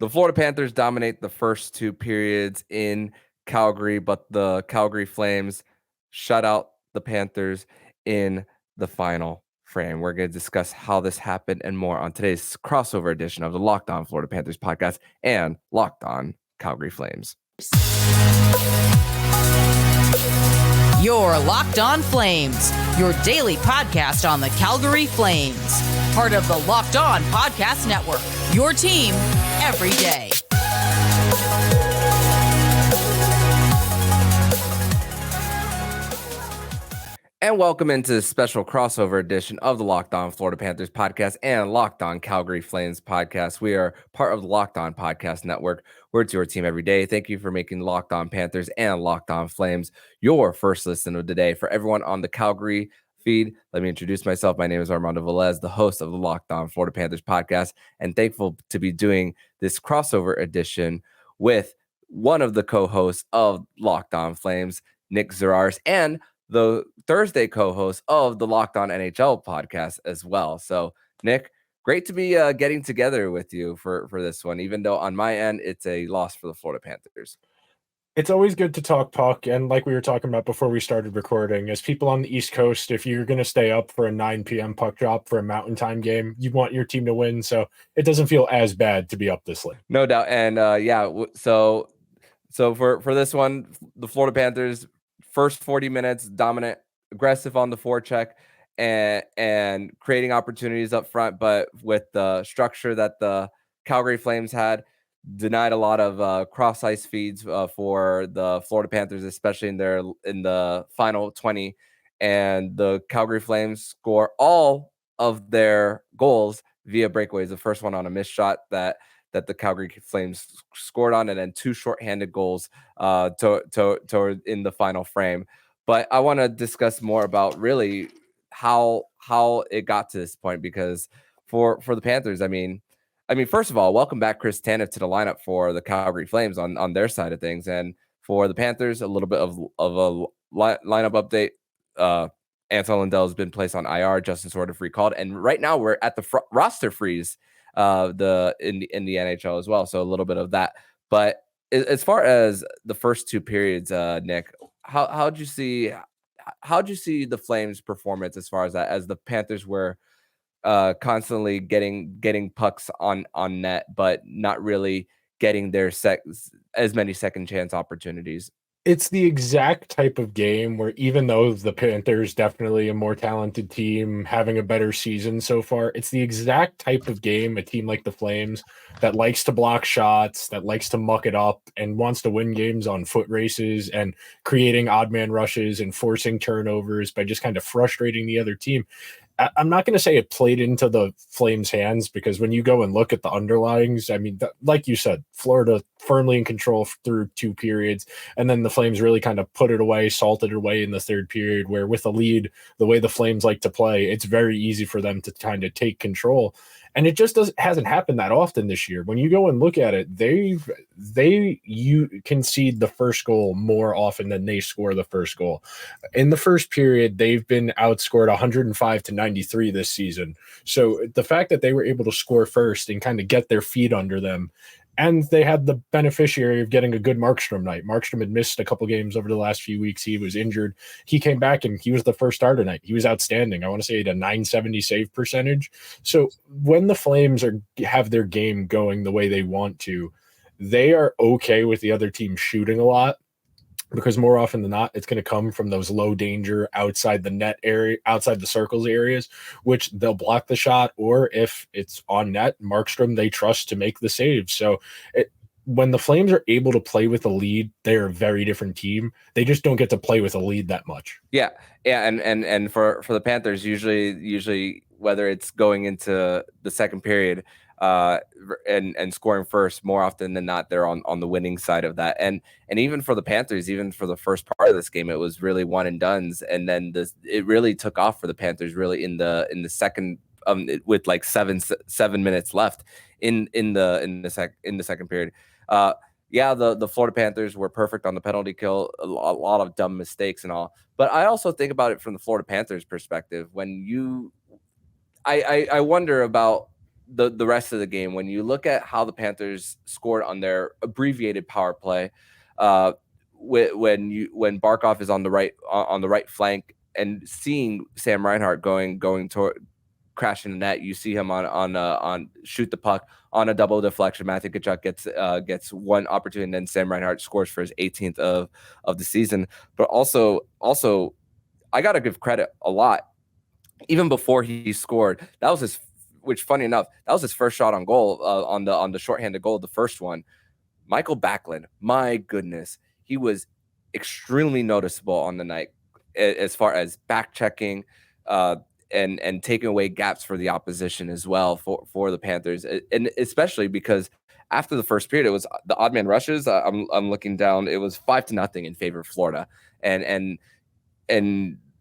The Florida Panthers dominate the first two periods in Calgary, but the Calgary Flames shut out the Panthers in the final frame. We're going to discuss how this happened and more on today's crossover edition of the Locked On Florida Panthers podcast and Locked On Calgary Flames. Your Locked On Flames, your daily podcast on the Calgary Flames. Part of the Locked On Podcast Network, your team every day. And welcome into this special crossover edition of the Locked On Florida Panthers podcast and Locked On Calgary Flames podcast. We are part of the Locked On Podcast Network, where it's your team every day. Thank you for making Locked On Panthers and Locked On Flames your first listen of the day. For everyone on the Calgary feed, let me introduce myself. My name is Armando Velez, the host of the Locked On Florida Panthers podcast, and thankful to be doing this crossover edition with one of the co-hosts of Locked On Flames, Nick Zararis, and the Thursday co-host of the Locked On NHL podcast as well. So, Nick, great to be getting together with you for this one, even though on my end, it's a loss for the Florida Panthers. It's always good to talk puck, and like we were talking about before we started recording, as people on the East Coast, if you're going to stay up for a 9 p.m. puck drop for a Mountain Time game, you want your team to win, so it doesn't feel as bad to be up this late. No doubt, and so for this one, the Florida Panthers, first 40 minutes, dominant, aggressive on the forecheck, and creating opportunities up front, but with the structure that the Calgary Flames had, denied a lot of cross ice feeds for the Florida Panthers, especially in the final 20. And the Calgary Flames score all of their goals via breakaways. The first one on a missed shot that the Calgary Flames scored on, and then two shorthanded goals in the final frame. But I want to discuss more about really how it got to this point, because for the Panthers, I mean, first of all, welcome back Chris Tanev to the lineup for the Calgary Flames on their side of things, and for the Panthers, a little bit of a lineup update. Anton Lundell has been placed on IR. Justin Sourdif recalled, and right now we're at the roster freeze in the NHL as well. So a little bit of that. But as far as the first two periods, Nick, how'd you see the Flames' performance as far as that, as the Panthers were constantly getting pucks on net, but not really getting their as many second chance opportunities? It's the exact type of game where, even though the Panthers definitely a more talented team, having a better season so far, it's the exact type of game a team like the Flames that likes to block shots, that likes to muck it up, and wants to win games on foot races and creating odd man rushes and forcing turnovers by just kind of frustrating the other team. I'm not going to say it played into the Flames' hands, because when you go and look at the underlyings, I mean, like you said, Florida firmly in control through two periods, and then the Flames really kind of put it away, salted it away in the third period, where with a lead, the way the Flames like to play, it's very easy for them to kind of take control. And it just hasn't happened that often this year. When you go and look at it, you concede the first goal more often than they score the first goal. In the first period, they've been outscored 105-93 this season. So the fact that they were able to score first and kind of get their feet under them, and they had the beneficiary of getting a good Markstrom night. Markstrom had missed a couple games over the last few weeks. He was injured. He came back and he was the first starter night. He was outstanding. I want to say he had a 970 save percentage. So when the Flames have their game going the way they want to, they are okay with the other team shooting a lot, because more often than not, it's going to come from those low danger outside the net area, outside the circles areas, which they'll block the shot, or if it's on net, Markstrom, they trust to make the save. So when the Flames are able to play with a lead, they're a very different team. They just don't get to play with a lead that much. Yeah. And for the Panthers, usually whether it's going into the second period, and scoring first, more often than not, they're on the winning side of that. And even for the Panthers, even for the first part of this game, it was really one and dones. And then it really took off for the Panthers really in the second, with like seven minutes left in the second period. The Florida Panthers were perfect on the penalty kill, a lot of dumb mistakes and all. But I also think about it from the Florida Panthers perspective. When I wonder about the rest of the game, when you look at how the Panthers scored on their abbreviated power play, when Barkov is on the right flank and seeing Sam Reinhart going toward crashing the net, you see him on shoot the puck on a double deflection. Matthew Tkachuk gets one opportunity, and then Sam Reinhart scores for his 18th of the season. But also I gotta give credit a lot. Even before he scored, that was his. Which, funny enough, that was his first shot on goal on the shorthanded goal, the first one. Michael Backlund, my goodness, he was extremely noticeable on the night as far as back checking and taking away gaps for the opposition as well for the Panthers, and especially because after the first period, it was the odd man rushes. I'm looking down, it was 5-0 in favor of Florida, and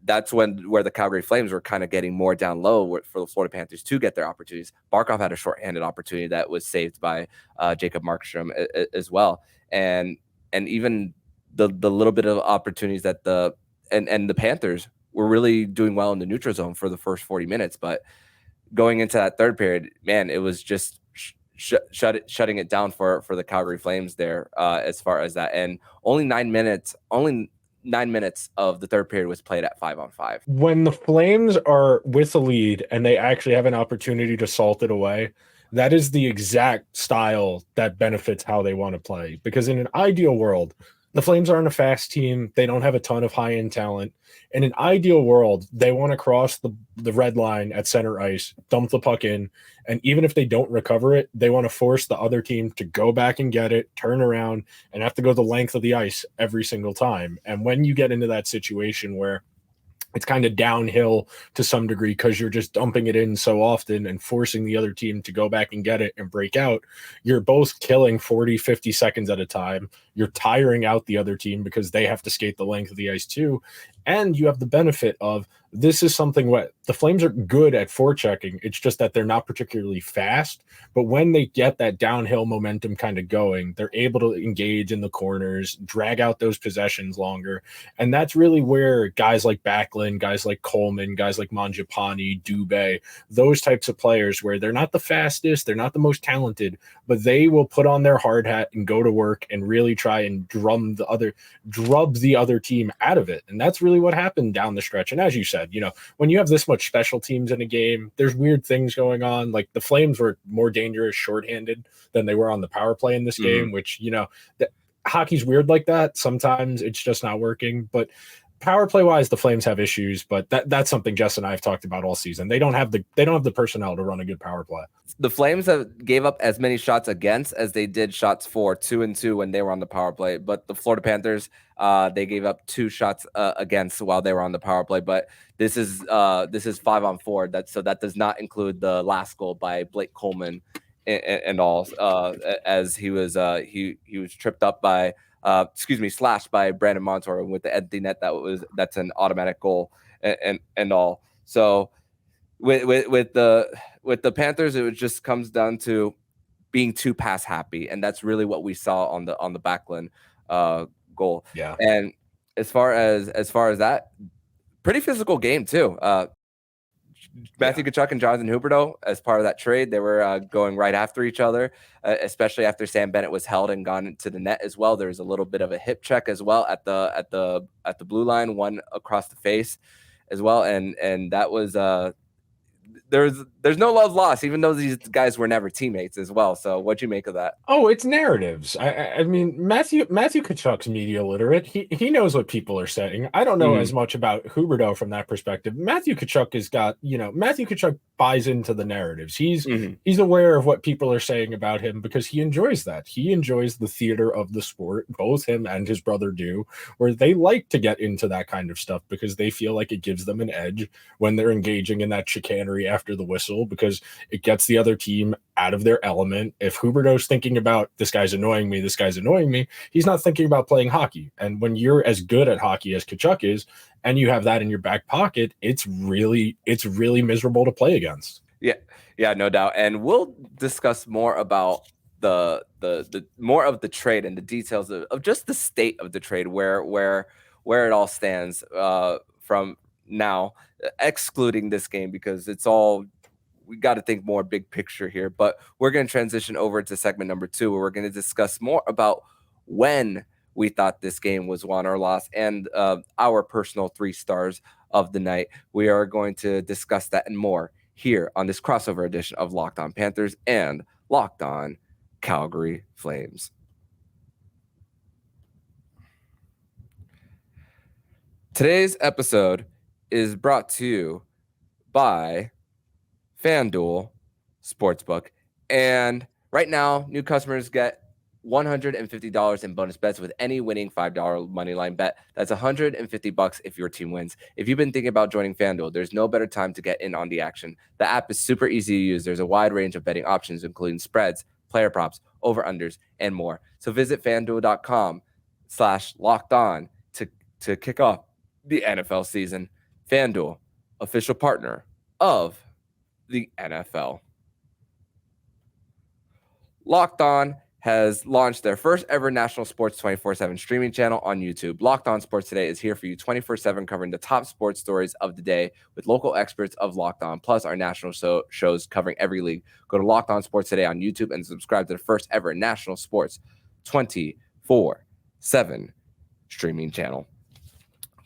that's where the Calgary Flames were kind of getting more down low for the Florida Panthers to get their opportunities. Barkov had a shorthanded opportunity that was saved by Jacob Markstrom as well, and even the little bit of opportunities that the Panthers were really doing well in the neutral zone for the first 40 minutes. But going into that third period, man, it was just shutting it down for the Calgary Flames there as far as that. And only 9 minutes of the third period was played at 5-on-5. When the Flames are with a lead and they actually have an opportunity to salt it away, that is the exact style that benefits how they want to play. Because in an ideal world, the Flames aren't a fast team. They don't have a ton of high-end talent. In an ideal world, they want to cross the red line at center ice, dump the puck in, and even if they don't recover it, they want to force the other team to go back and get it, turn around, and have to go the length of the ice every single time. And when you get into that situation where it's kind of downhill to some degree because you're just dumping it in so often and forcing the other team to go back and get it and break out, you're both killing 40, 50 seconds at a time. You're tiring out the other team because they have to skate the length of the ice too. And you have the benefit of this is something what the Flames are good at forechecking. It's just that they're not particularly fast. But when they get that downhill momentum kind of going, they're able to engage in the corners, drag out those possessions longer. And that's really where guys like Backlund, guys like Coleman, guys like Mangiapane, Dubé, those types of players where they're not the fastest, they're not the most talented, but they will put on their hard hat and go to work and really try and drub the other team out of it. And that's really what happened down the stretch. And as you said, when you have this much special teams in a game, there's weird things going on. Like the Flames were more dangerous shorthanded than they were on the power play in this game, which, hockey's weird like that. Sometimes it's just not working, but power play wise, the Flames have issues, but that's something Jess and I have talked about all season. They don't have the personnel to run a good power play. The Flames gave up as many shots against as they did shots for, 2-2 when they were on the power play. But the Florida Panthers, they gave up 2 shots against while they were on the power play. But this is 5-on-4. So that does not include the last goal by Blake Coleman and all, as he was tripped up by. Slashed by Brandon Montour with the empty net. That's an automatic goal and all. So with the Panthers, it just comes down to being too pass happy, and that's really what we saw on the Backlund goal. Yeah. And as far as that, pretty physical game too. Matthew Tkachuk and Jonathan Huberdeau, as part of that trade, they were going right after each other, especially after Sam Bennett was held and gone into the net as well. There was a little bit of a hip check as well at the blue line, one across the face as well, and that was there's no love lost, even though these guys were never teammates as well. So what'd you make of that? Oh, it's narratives. I mean, Matthew Tkachuk's media literate. He knows what people are saying. I don't know as much about Huberdeau from that perspective. Matthew Tkachuk Matthew Tkachuk buys into the narratives. He's aware of what people are saying about him because he enjoys that. He enjoys the theater of the sport. Both him and his brother do, where they like to get into that kind of stuff because they feel like it gives them an edge when they're engaging in that chicanery after the whistle, because it gets the other team out of their element. If Huberdeau's thinking about this guy's annoying me, he's not thinking about playing hockey. And when you're as good at hockey as Tkachuck is, and you have that in your back pocket, it's really miserable to play against. Yeah, no doubt. And we'll discuss more about the more of the trade and the details of just the state of the trade, where it all stands from now, excluding this game, because it's all got to think more big picture here. But we're going to transition over to segment number 2, where we're going to discuss more about when we thought this game was won or lost, and our personal 3 stars of the night. We are going to discuss that and more here on this crossover edition of Locked On Panthers and Locked On Calgary Flames. Today's episode is brought to you by FanDuel Sportsbook. And right now, new customers get $150 in bonus bets with any winning $5 money line bet. That's $150 if your team wins. If you've been thinking about joining FanDuel, there's no better time to get in on the action. The app is super easy to use. There's a wide range of betting options, including spreads, player props, over-unders, and more. So visit FanDuel.com/lockedon to kick off the NFL season. FanDuel, official partner of the NFL. Locked On has launched their first ever national sports 24/7 streaming channel on YouTube. Locked On Sports Today is here for you 24/7, covering the top sports stories of the day with local experts of Locked On, plus our national shows covering every league. Go to Locked On Sports Today on YouTube and subscribe to the first ever national sports 24/7 streaming channel.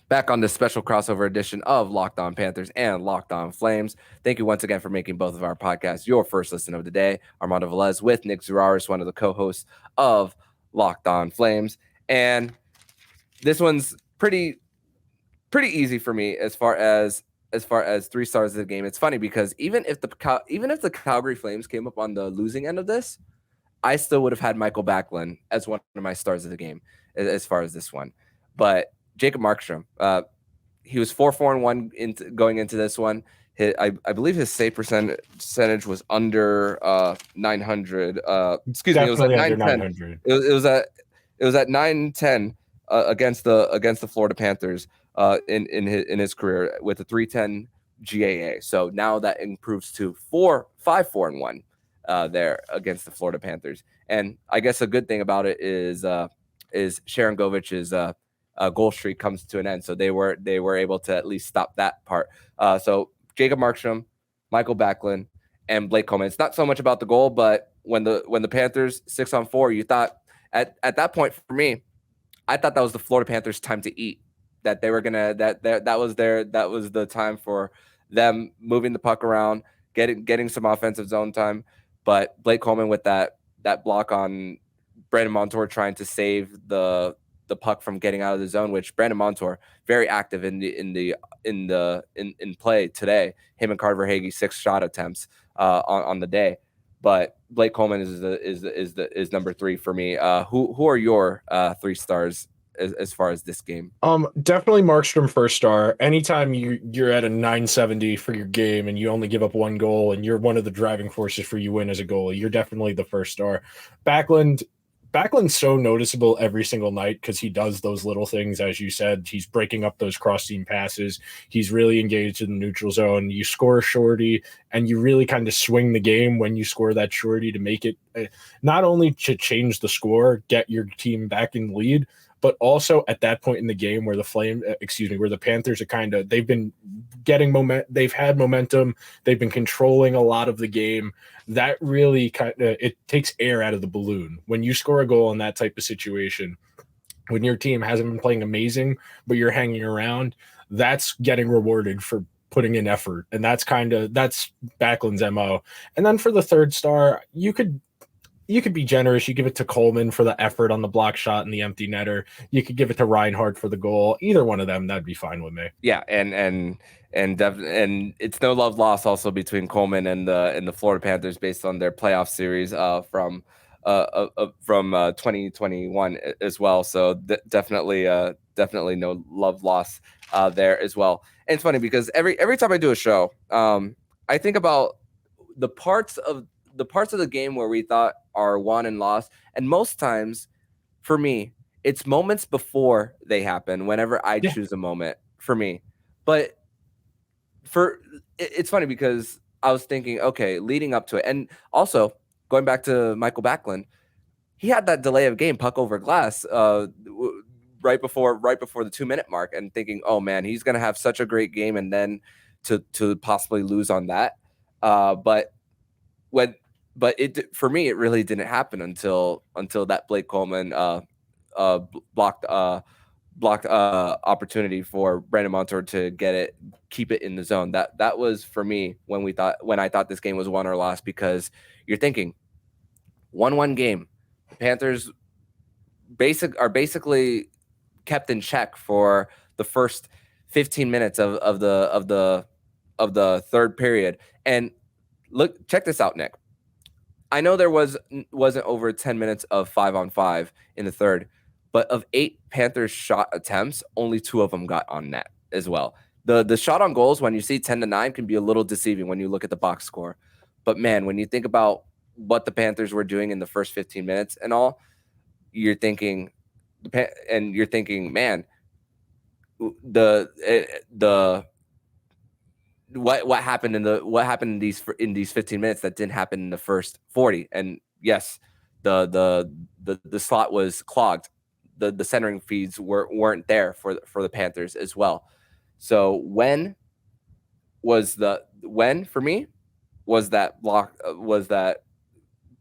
Back on this special crossover edition of Locked On Panthers and Locked On Flames. Thank you once again for making both of our podcasts your first listen of the day. Armando Velez with Nick Zararis, one of the co-hosts of Locked On Flames. And this one's pretty easy for me as far as 3 stars of the game. It's funny because even if the Calgary Flames came up on the losing end of this, I still would have had Michael Backlund as one of my stars of the game as far as this one. But Jacob Markstrom, he was 4-4-1 going into this one. I believe his save percentage was under 900. Excuse me, it was at 910. It was at 910 against the Florida Panthers in his career with a 310 GAA. So now that improves to 5-4-1 there against the Florida Panthers. And I guess a good thing about it is Sharon Govich's goal streak comes to an end, so they were able to at least stop that part. So Jacob Markstrom, Michael Backlund, and Blake Coleman. It's not so much about the goal, but when the Panthers 6-on-4, you thought at that point for me, I thought that was the Florida Panthers' time to eat. That they were gonna that was the time for them moving the puck around, getting some offensive zone time. But Blake Coleman with that block on Brandon Montour trying to save the puck from getting out of the zone, which Brandon Montour very active in play today. Him and Carter Hagee 6 shot attempts on the day, but Blake Coleman is number 3 for me. Who are your 3 stars as far as this game? Definitely Markstrom first star. Anytime you're at a 970 for your game and you only give up 1 goal and you're one of the driving forces for you win as a goalie, you're definitely the first star. Backlund's so noticeable every single night because he does those little things, as you said. He's breaking up those cross-seam passes. He's really engaged in the neutral zone. You score a shorty, and you really kind of swing the game when you score that shorty to make it not only to change the score, get your team back in the lead, but also at that point in the game where where the Panthers are they've been getting they've had momentum, they've been controlling a lot of the game. That really it takes air out of the balloon when you score a goal in that type of situation. When your team hasn't been playing amazing, but you're hanging around, that's getting rewarded for putting in effort, and that's Backlund's MO. And then for the 3rd star, you could be generous. You give it to Coleman for the effort on the block shot and the empty netter. You could give it to Reinhart for the goal. Either one of them, that'd be fine with me. Yeah, and it's no love lost also between Coleman and the Florida Panthers based on their playoff series from 2021 as well. So definitely no love lost there as well. And it's funny because every time I do a show, I think about the parts of the game where we thought are won and lost, and most times for me it's moments before they happen whenever I choose a moment for me. But it's funny because I was thinking, okay, leading up to it, and also going back to Michael Backlund, he had that delay of game puck over glass right before the 2-minute mark, and thinking, oh man, he's gonna have such a great game, and then to possibly lose on that. But when but it for me, it really didn't happen until that Blake Coleman blocked opportunity for Brandon Montour to keep it in the zone. That was for me when I thought this game was won or lost, because you're thinking 1-1 game. The Panthers are basically kept in check for the first 15 minutes of the third period. And look, check this out, Nick. I know there wasn't over 10 minutes of 5-on-5 in the third, but of 8 Panthers shot attempts, only 2 of them got on net as well. The shot on goals, when you see 10-9, can be a little deceiving when you look at the box score. But man, when you think about what the Panthers were doing in the first 15 minutes and all, you're thinking, man, what happened in these 15 minutes that didn't happen in the first 40? And yes, the slot was clogged. The centering feeds weren't there for the Panthers as well. So when for me was that block was that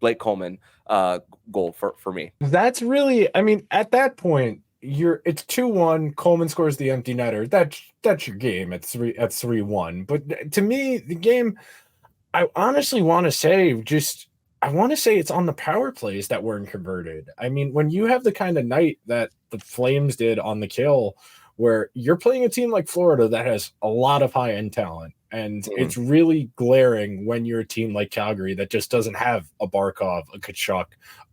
Blake Coleman goal for me. That's really, I mean, at that point, it's 2-1. Coleman scores the empty netter. That's your game at 3-1. But to me, the game, I honestly want to say it's on the power plays that weren't converted. I mean, when you have the kind of night that the Flames did on the kill, where you're playing a team like Florida that has a lot of high-end talent, and it's really glaring when you're a team like Calgary that just doesn't have a Barkov, a Tkachuck,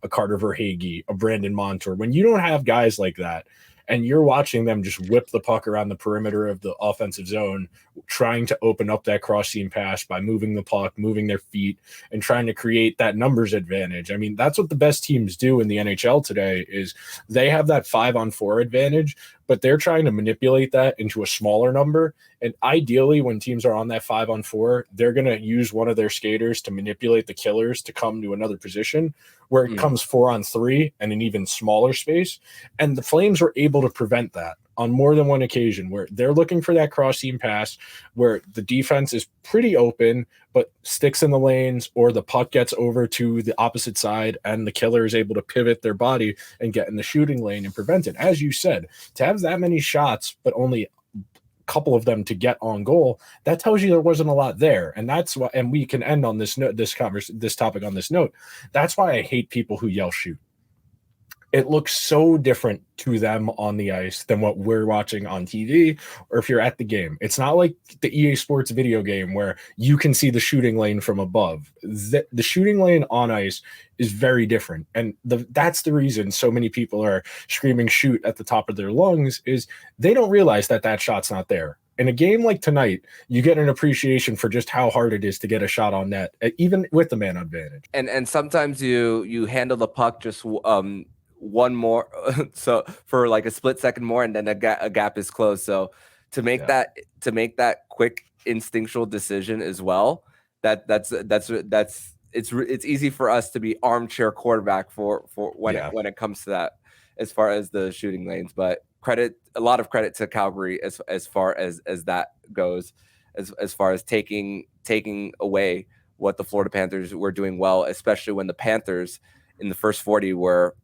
a Carter Verhaeghe, a Brandon Montour. When you don't have guys like that, and you're watching them just whip the puck around the perimeter of the offensive zone, trying to open up that cross-seam pass by moving the puck, moving their feet, and trying to create that numbers advantage. I mean, that's what the best teams do in the NHL today, is they have that 5-on-4 advantage, but they're trying to manipulate that into a smaller number. And ideally, when teams are on that 5-on-4, they're going to use one of their skaters to manipulate the killers to come to another position where it comes 4-on-3 and an even smaller space. And the Flames were able to prevent that on more than one occasion, where they're looking for that cross-seam pass where the defense is pretty open, but sticks in the lanes, or the puck gets over to the opposite side and the killer is able to pivot their body and get in the shooting lane and prevent it. As you said, to have that many shots, but only a couple of them to get on goal, that tells you there wasn't a lot there. And that's why, and we can end on this topic on this note. That's why I hate people who yell shoot. It looks so different to them on the ice than what we're watching on TV, or if you're at the game. It's not like the EA Sports video game where you can see the shooting lane from above. The shooting lane on ice is very different. And that's the reason so many people are screaming shoot at the top of their lungs, is they don't realize that shot's not there. In a game like tonight, you get an appreciation for just how hard it is to get a shot on net, even with the man advantage. And sometimes you handle the puck just one more, so for like a split second more, and then a gap is closed. So to make that quick instinctual decision as well, it's easy for us to be armchair quarterback for when it comes to that, as far as the shooting lanes. But a lot of credit to Calgary as far as that goes, as far as taking away what the Florida Panthers were doing well, especially when the Panthers in the first 40 were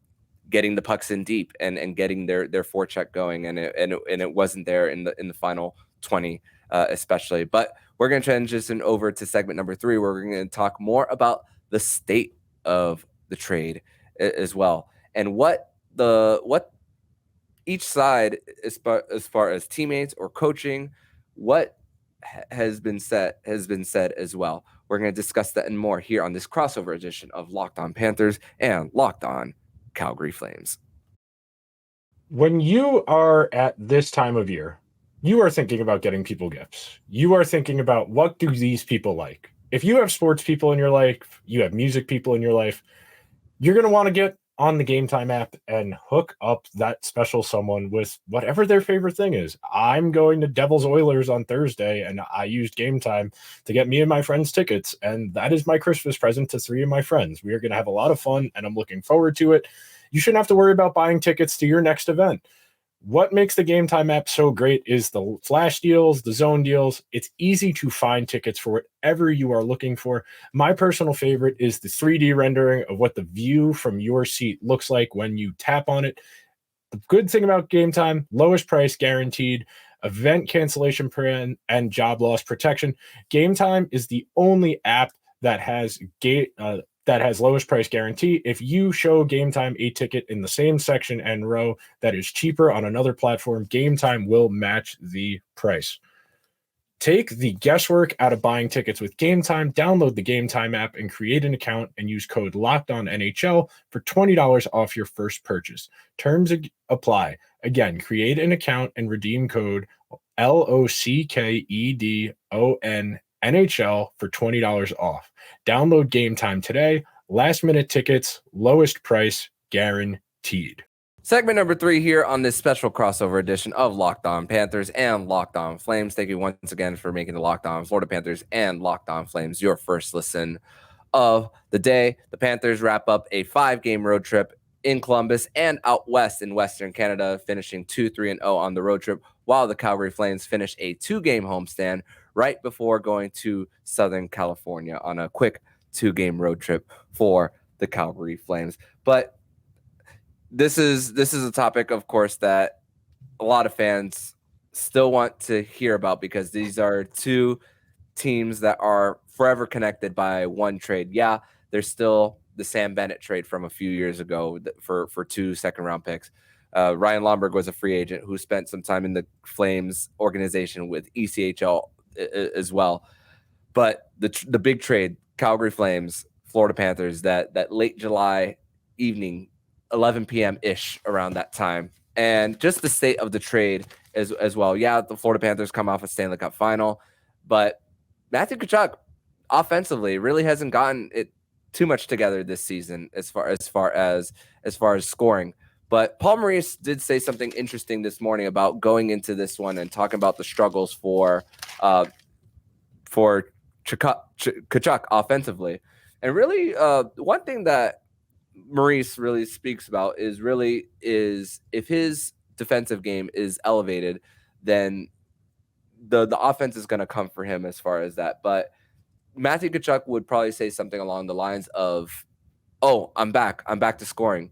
getting the pucks in deep and getting their forecheck going, and it wasn't there in the final 20, especially. But we're going to transition over to segment number 3, where we're going to talk more about the state of the trade as well, and what each side, as far as teammates or coaching, what has been said as well. We're going to discuss that and more here on this crossover edition of Locked On Panthers and Locked On Calgary Flames. When you are at this time of year, you are thinking about getting people gifts. You are thinking about, what do these people like? If you have sports people in your life, you have music people in your life, you're going to want to get on the Gametime app and hook up that special someone with whatever their favorite thing is. I'm going to Devils Oilers on Thursday, and I used Gametime to get me and my friends tickets, and that is my Christmas present to 3 of my friends. We are going to have a lot of fun, and I'm looking forward to it. You shouldn't have to worry about buying tickets to your next event. What makes the Gametime app so great is the flash deals, the zone deals. It's easy to find tickets for whatever you are looking for. My personal favorite is the 3D rendering of what the view from your seat looks like when you tap on it. The good thing about Gametime, lowest price guaranteed, event cancellation plan, and job loss protection. Gametime is the only app that has lowest price guarantee. If you show Gametime a ticket in the same section and row that is cheaper on another platform, Gametime will match the price. Take the guesswork out of buying tickets with Gametime. Download the Gametime app and create an account and use code LOCKEDONNHL for $20 off your first purchase. Terms apply. Again, create an account and redeem code LOCKEDONNHL for $20 off. Download Gametime today. Last minute tickets, lowest price guaranteed. Segment number 3 here on this special crossover edition of Locked On Panthers and Locked On Flames. Thank you once again for making the Locked On Florida Panthers and Locked On Flames your first listen of the day. The Panthers wrap up a 5-game road trip in Columbus and out west in Western Canada, finishing 2-3-0 on the road trip, while the Calgary Flames finish a 2-game homestand right before going to Southern California on a quick 2-game road trip for the Calgary Flames. But this is a topic, of course, that a lot of fans still want to hear about, because these are 2 teams that are forever connected by one trade. Yeah, there's still the Sam Bennett trade from a few years ago for 2 second-round picks. Ryan Lomberg was a free agent who spent some time in the Flames organization with ECHL as well. But the big trade, Calgary Flames, Florida Panthers, that late July evening, 11 p.m.-ish around that time. And just the state of the trade as well. Yeah, the Florida Panthers come off a Stanley Cup final, but Matthew Tkachuk offensively really hasn't gotten it too much together this season as far as scoring. But Paul Maurice did say something interesting this morning about going into this one and talking about the struggles for Tkachuck offensively. And really, one thing that Maurice really speaks about is if his defensive game is elevated, then the offense is going to come for him as far as that. But Matthew Tkachuk would probably say something along the lines of, "Oh, I'm back to scoring."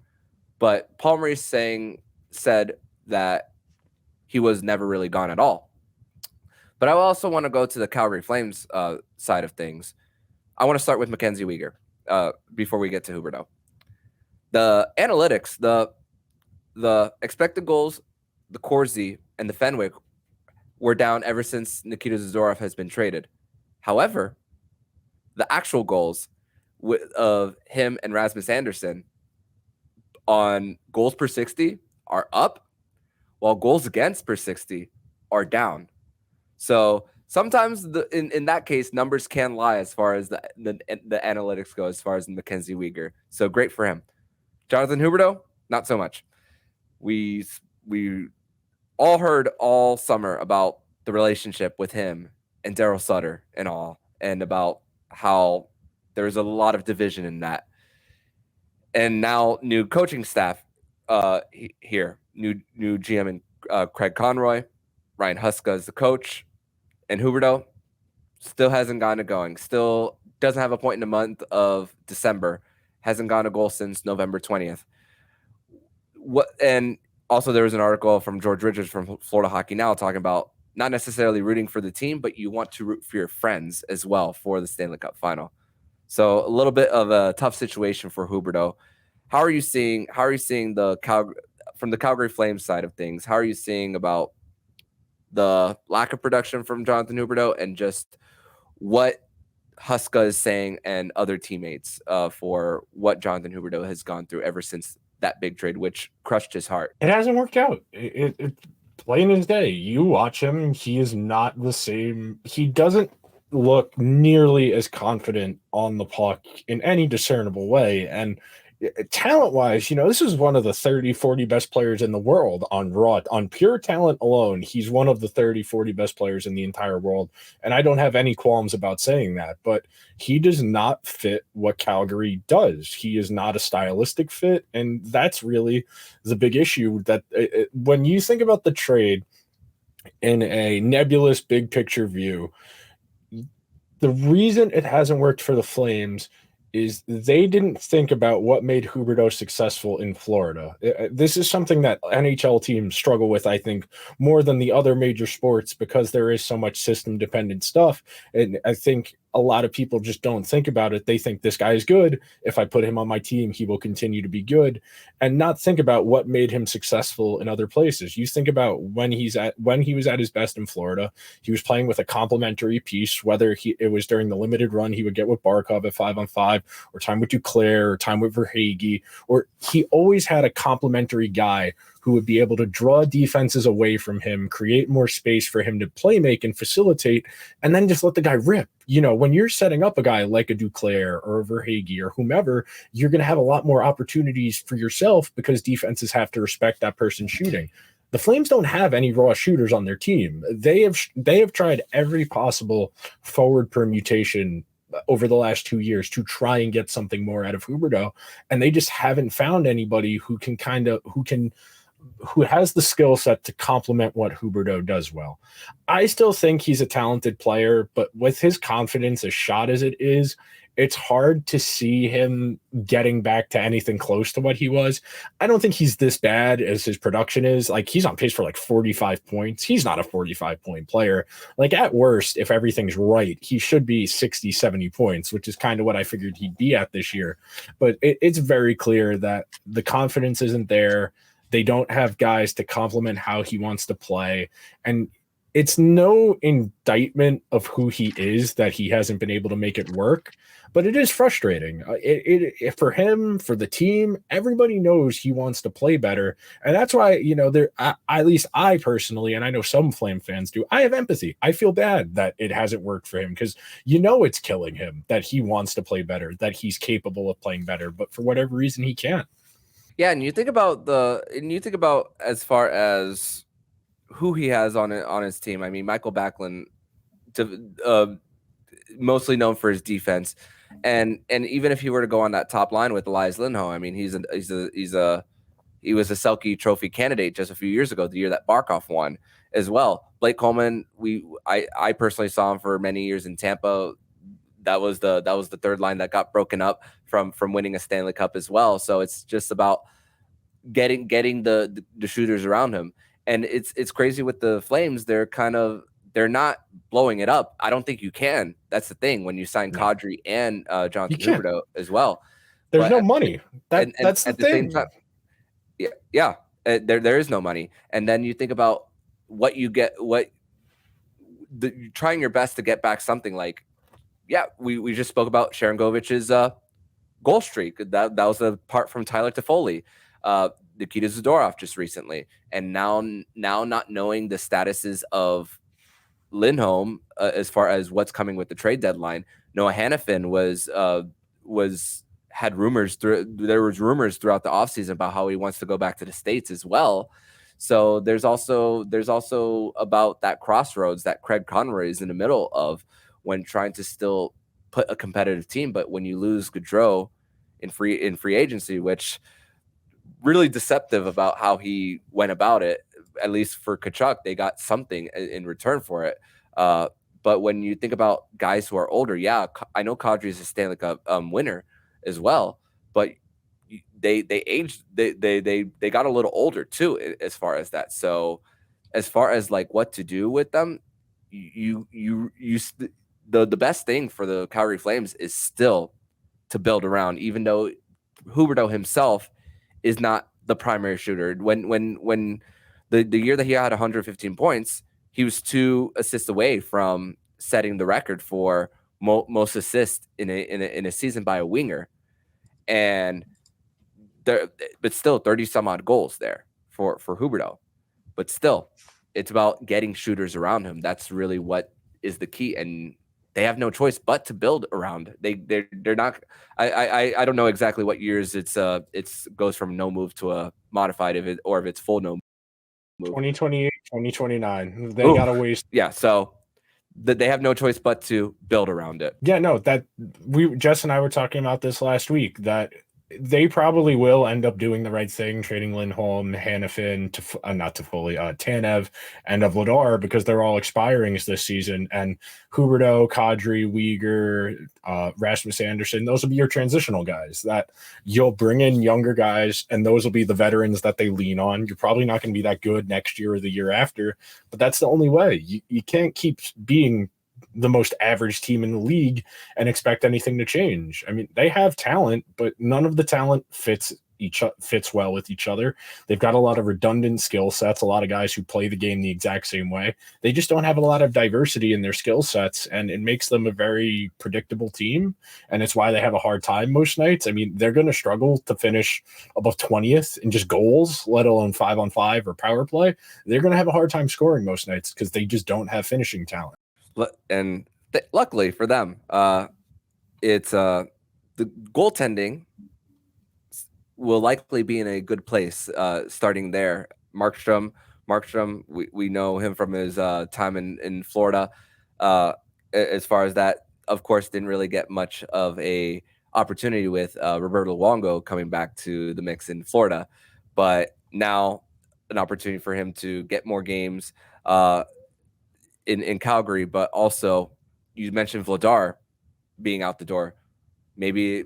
But Paul Maurice said that he was never really gone at all. But I also want to go to the Calgary Flames side of things. I want to start with Mackenzie Weegar before we get to Huberdeau. The analytics, the expected goals, the Corsi, and the Fenwick were down ever since Nikita Zadorov has been traded. However, the actual goals of him and Rasmus Andersson on goals per 60 are up, while goals against per 60 are down. So sometimes in that case, numbers can lie as far as the analytics go, as far as Mackenzie Weegar. So great for him. Jonathan Huberdeau, not so much. We all heard all summer about the relationship with him and Daryl Sutter and all, and about how there's a lot of division in that. And now new coaching staff here, new GM and Craig Conroy, Ryan Huska is the coach, and Huberdeau still hasn't gotten it going. Still doesn't have a point in the month of December. Hasn't gotten a goal since November 20th. And also there was an article from George Richards from Florida Hockey Now talking about not necessarily rooting for the team, but you want to root for your friends as well for the Stanley Cup final. So a little bit of a tough situation for Huberdeau. How are you seeing from the Calgary Flames side of things? How are you seeing about the lack of production from Jonathan Huberdeau and just what Huska is saying and other teammates for what Jonathan Huberdeau has gone through ever since that big trade, which crushed his heart? It hasn't worked out. It plain as day. You watch him, he is not the same. He doesn't look nearly as confident on the puck in any discernible way. And talent-wise, this is one of the 30, 40 best players in the world on raw. On pure talent alone, he's one of the 30, 40 best players in the entire world. And I don't have any qualms about saying that, but he does not fit what Calgary does. He is not a stylistic fit, and that's really the big issue. That when you think about the trade in a nebulous big picture view, the reason it hasn't worked for the Flames is they didn't think about what made Huberdeau successful in Florida. This is something that NHL teams struggle with, I think, more than the other major sports, because there is so much system-dependent stuff. And I think a lot of people just don't think about it. They think this guy is good. If I put him on my team, he will continue to be good, and not think about what made him successful in other places. You think about when he was at his best in Florida, he was playing with a complementary piece, whether it was during the limited run he would get with Barkov at 5-on-5, or time with Duclair, or time with Verhaeghe, or he always had a complementary guy who would be able to draw defenses away from him, create more space for him to play make and facilitate, and then just let the guy rip. When you're setting up a guy like a Duclair or a Verhaeghe or whomever, you're going to have a lot more opportunities for yourself, because defenses have to respect that person shooting. The Flames don't have any raw shooters on their team. They have tried every possible forward permutation over the last 2 years to try and get something more out of Huberdeau, and they just haven't found anybody who has the skill set to complement what Huberdeau does well. I still think he's a talented player, but with his confidence as shot as it is, it's hard to see him getting back to anything close to what he was. I don't think he's this bad as his production is. Like, he's on pace for like 45 points. He's not a 45-point player. Like, at worst, if everything's right, he should be 60, 70 points, which is kind of what I figured he'd be at this year. But it's very clear that the confidence isn't there. They don't have guys to complement how he wants to play. And it's no indictment of who he is that he hasn't been able to make it work, but it is frustrating. It for him, for the team, everybody knows he wants to play better. And that's why, at least I personally, and I know some Flame fans do, I have empathy. I feel bad that it hasn't worked for him, because it's killing him that he wants to play better, that he's capable of playing better, but for whatever reason, he can't. Yeah, and you think about as far as who he has on his team. I mean, Michael Backlund, mostly known for his defense, and even if he were to go on that top line with Elias Lindholm, I mean, he was a Selke Trophy candidate just a few years ago, the year that Barkov won as well. Blake Coleman, I personally saw him for many years in Tampa. That was the third line that got broken up from winning a Stanley Cup as well. So it's just about getting the shooters around him. And it's crazy with the Flames. They're not blowing it up. I don't think you can. That's the thing when you sign Kadri and Jonathan Huberdeau as well. There's no money. That's the thing. Same time, yeah. There is no money. And then you think about what you get. You're trying your best to get back something like. Yeah, we just spoke about Sharangovich's goal streak. That was a part from Tyler Toffoli, Nikita Zadorov just recently, and now not knowing the statuses of Lindholm as far as what's coming with the trade deadline. Noah Hannafin had rumors there was rumors throughout the offseason about how he wants to go back to the States as well. So there's also about that crossroads that Craig Conroy is in the middle of, when trying to still put a competitive team. But when you lose Gaudreau in free agency, which really deceptive about how he went about it, at least for Tkachuck, they got something in return for it. But when you think about guys who are older, yeah, I know Kadri is a Stanley Cup winner as well, but they aged, they got a little older too, as far as that. So as far as like what to do with them, the best thing for the Calgary Flames is still to build around, even though Huberdeau himself is not the primary shooter. When the year that he had 115 points, he was 2 assists away from setting the record for most assists in a season by a winger, but still 30 some odd goals there for Huberdeau. But still, it's about getting shooters around him. That's really what is the key. And they have no choice but to build around. They're not. I don't know exactly what years it's goes from no move to a modified if it's full no move. 2028, 2029. They got to waste. Yeah, so they have no choice but to build around it. Yeah, no, Jess and I were talking about this last week, that they probably will end up doing the right thing, trading Lindholm, Hannafin, not Toffoli, Tanev, and Vladar, because they're all expiring this season. And Huberdeau, Kadri, Uyghur, Rasmus Anderson, those will be your transitional guys that you'll bring in younger guys, and those will be the veterans that they lean on. You're probably not going to be that good next year or the year after, but that's the only way. You can't keep being the most average team in the league and expect anything to change. I mean, they have talent, but none of the talent fits well with each other. They've got a lot of redundant skill sets, a lot of guys who play the game the exact same way. They just don't have a lot of diversity in their skill sets, and it makes them a very predictable team, and it's why they have a hard time most nights. I mean, they're going to struggle to finish above 20th in just goals, let alone 5-on-5 or power play. They're going to have a hard time scoring most nights because they just don't have finishing talent. And luckily for them, it's the goaltending will likely be in a good place starting there. Markstrom, we know him from his time in Florida. As far as that, of course, didn't really get much of a opportunity with Roberto Luongo coming back to the mix in Florida, but now an opportunity for him to get more games in Calgary. But also, you mentioned Vladar being out the door. Maybe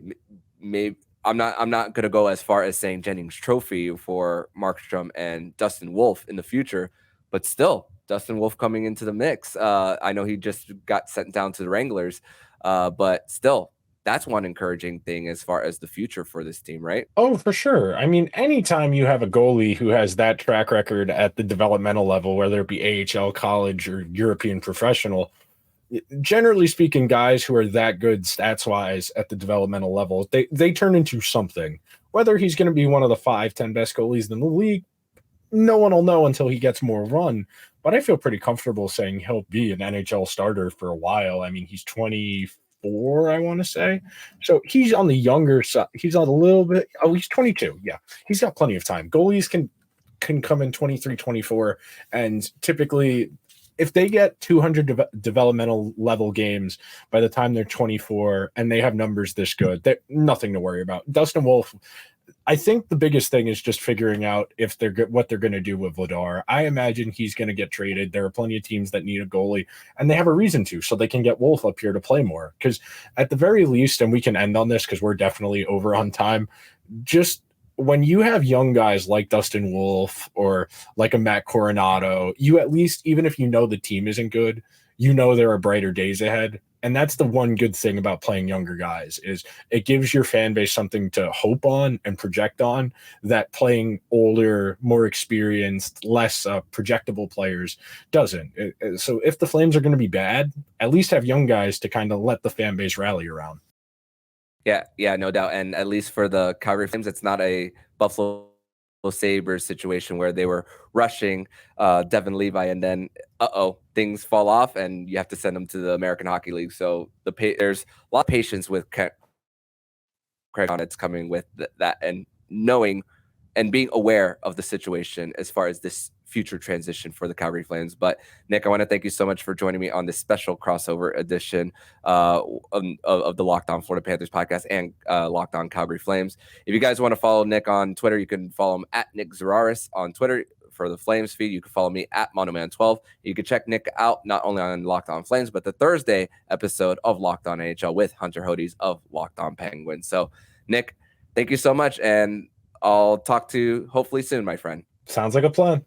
I'm not going to go as far as saying Jennings Trophy for Markstrom and Dustin Wolf in the future, but still, Dustin Wolf coming into the mix. I know he just got sent down to the Wranglers, but still, that's one encouraging thing as far as the future for this team, right? Oh, for sure. I mean, anytime you have a goalie who has that track record at the developmental level, whether it be AHL, college, or European professional, generally speaking, guys who are that good stats-wise at the developmental level, they turn into something. Whether he's going to be one of the 5-10 best goalies in the league, no one will know until he gets more run. But I feel pretty comfortable saying he'll be an NHL starter for a while. I mean, he's 24, I want to say. So he's on the younger side. He's on a little bit. Oh, he's 22. Yeah, he's got plenty of time. Goalies can come in 23, 24, and typically – if they get 200 developmental level games by the time they're 24 and they have numbers this good, they're nothing to worry about. Dustin Wolf, I think the biggest thing is just figuring out if what they're going to do with Vladar. I imagine he's going to get traded. There are plenty of teams that need a goalie, and they have a reason to, so they can get Wolf up here to play more. Because at the very least, and we can end on this because we're definitely over on time, just when you have young guys like Dustin Wolf or like a Matt Coronado, you at least, even if you know the team isn't good, you know there are brighter days ahead. And that's the one good thing about playing younger guys, is it gives your fan base something to hope on and project on that playing older, more experienced, less projectable players doesn't. So if the Flames are going to be bad, at least have young guys to kind of let the fan base rally around. Yeah, no doubt. And at least for the Calgary Flames, it's not a Buffalo Sabres situation where they were rushing Devin Levi and then, things fall off and you have to send them to the American Hockey League. So there's a lot of patience with Craig Conitz coming with that and knowing and being aware of the situation as far as this future transition for the Calgary Flames. But Nick, I want to thank you so much for joining me on this special crossover edition of the Locked On Florida Panthers podcast and Locked On Calgary Flames. If you guys want to follow Nick on Twitter, you can follow him at Nick Zararis on Twitter. For the Flames feed, you can follow me at Monoman12. You can check Nick out not only on Locked On Flames, but the Thursday episode of Locked On NHL with Hunter Hodes of Locked On Penguins. So, Nick, thank you so much, and I'll talk to you hopefully soon, my friend. Sounds like a plan.